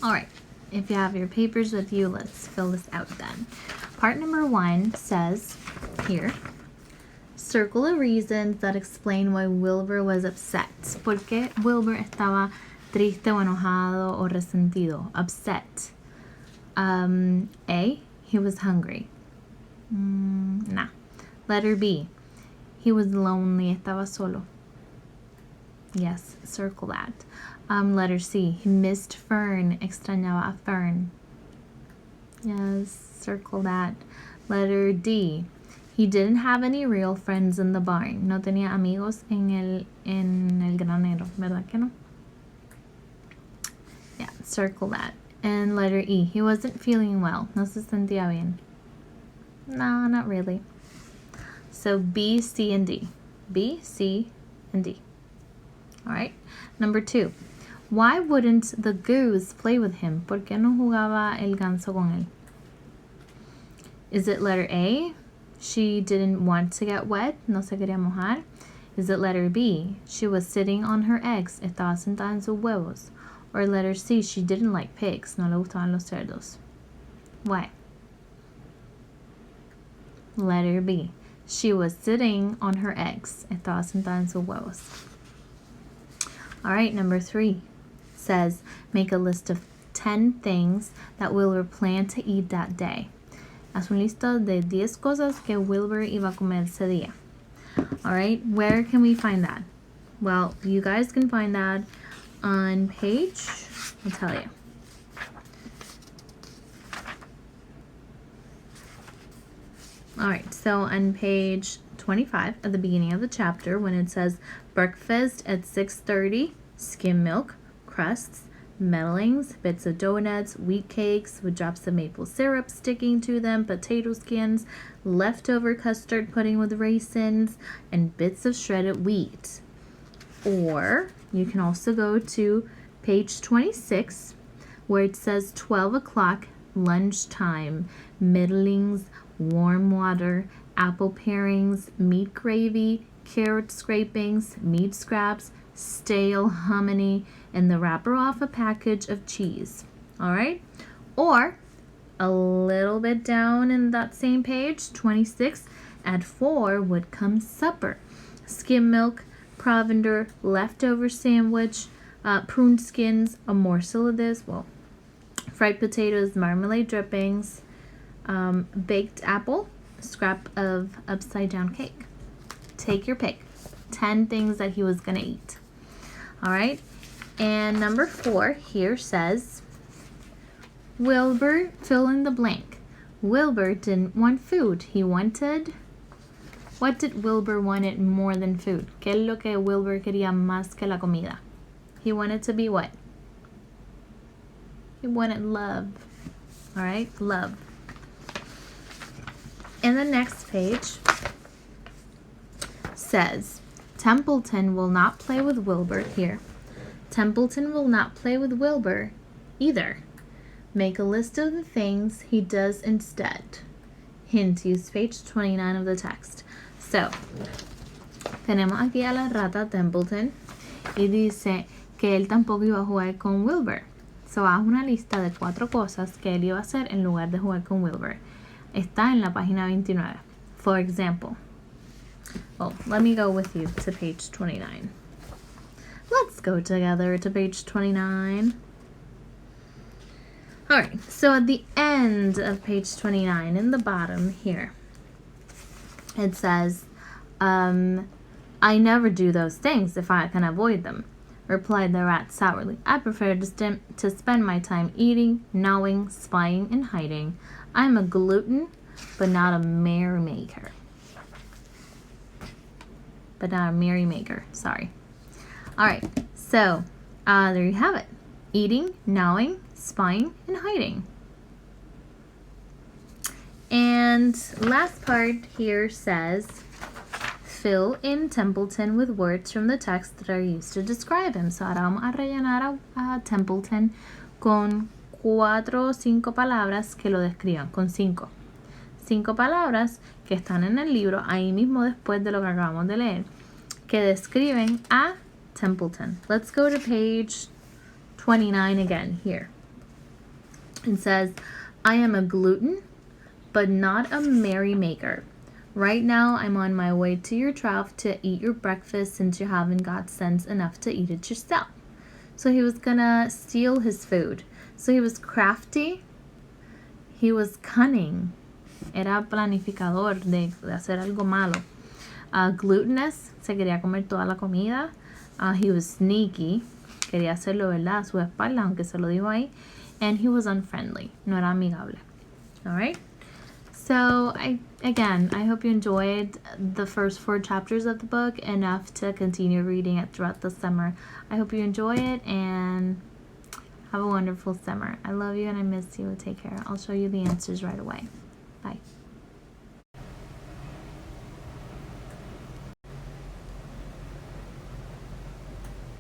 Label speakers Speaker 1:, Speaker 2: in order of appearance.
Speaker 1: All right, if you have your papers with you, let's fill this out then. Part number 1 says here, circle the reasons that explain why Wilbur was upset. ¿Por qué Wilbur estaba triste o enojado o resentido? Upset. A, he was hungry. Nah. Letter B, he was lonely, estaba solo. Yes, circle that. Letter C, he missed Fern, extrañaba a Fern. Yes, circle that. Letter D, he didn't have any real friends in the barn. No tenía amigos en el granero, ¿verdad que no? Yeah, circle that. And letter E, he wasn't feeling well. No se sentía bien. No, not really. So B, C, and D. B, C, and D. All right. Number 2. Why wouldn't the goose play with him? ¿Por qué no jugaba el ganso con él? Is it letter A? She didn't want to get wet. No se quería mojar. Is it letter B? She was sitting on her eggs. Estaba sentada en sus huevos. Or letter C? She didn't like pigs. No le gustaban los cerdos. Why? Letter B. She was sitting on her eggs. Estaba sentada en sus huevos. All right, number 3 says, make a list of 10 things that Wilbur planned to eat that day. Haz un listo de 10 cosas que Wilbur iba a comer ese día. All right, where can we find that? Well, you guys can find that on page, I'll tell you. All right, so on page 25 at the beginning of the chapter, when it says breakfast at 6:30, skim milk, crusts, mellings, bits of donuts, wheat cakes with drops of maple syrup sticking to them, potato skins, leftover custard pudding with raisins, and bits of shredded wheat. Or you can also go to page 26 where it says 12 o'clock lunchtime, middlings, warm water, apple parings, meat gravy, carrot scrapings, meat scraps, stale hominy, and the wrapper off a package of cheese. All right? Or a little bit down in that same page, 26, at 4 would come supper. Skim milk, provender, leftover sandwich, prune skins, a morsel of this, well, fried potatoes, marmalade drippings, baked apple, scrap of upside down cake. Take your pick. 10 things that he was going to eat. All right. And number 4 here says, Wilbur, fill in the blank. Wilbur didn't want food. He wanted, what did Wilbur wanted more than food? ¿Qué es lo que Wilbur quería más que la comida? He wanted to be what? He wanted love. All right, love. And the next page says, Templeton will not play with Wilbur here. Templeton will not play with Wilbur either. Make a list of the things he does instead. Hint, use page 29 of the text. So, tenemos aquí a la rata Templeton y dice que él tampoco iba a jugar con Wilbur. So, haz una lista de 4 cosas que él iba a hacer en lugar de jugar con Wilbur. Está en la página 29. For example, well, let me go with you to page 29. Let's go together to page 29. All right, so at the end of page 29, in the bottom here, it says, I never do those things if I can avoid them, replied the rat sourly. I prefer to spend my time eating, gnawing, spying, and hiding. I'm a glutton, but not a merrymaker. Sorry. All right, so there you have it. Eating, gnawing, spying, and hiding. And last part here says, fill in Templeton with words from the text that are used to describe him. So ahora vamos a rellenar a Templeton con 4 o 5 palabras que lo describan, con 5 palabras que están en el libro, ahí mismo después de lo que acabamos de leer, que describen a Templeton. Let's go to page 29 again here. It says, I am a glutton, but not a merrymaker. Right now, I'm on my way to your trough to eat your breakfast since you haven't got sense enough to eat it yourself. So he was gonna steal his food. So he was crafty. He was cunning. Era planificador de hacer algo malo. Glutinous, se quería comer toda la comida. He was sneaky, quería hacerlo, ¿verdad? A su espalda, aunque se lo dijo ahí. And he was unfriendly, no era amigable. All right. So I hope you enjoyed the first 4 chapters of the book enough to continue reading it throughout the summer. I hope you enjoy it and have a wonderful summer. I love you and I miss you. Take care. I'll show you the answers right away. Bye.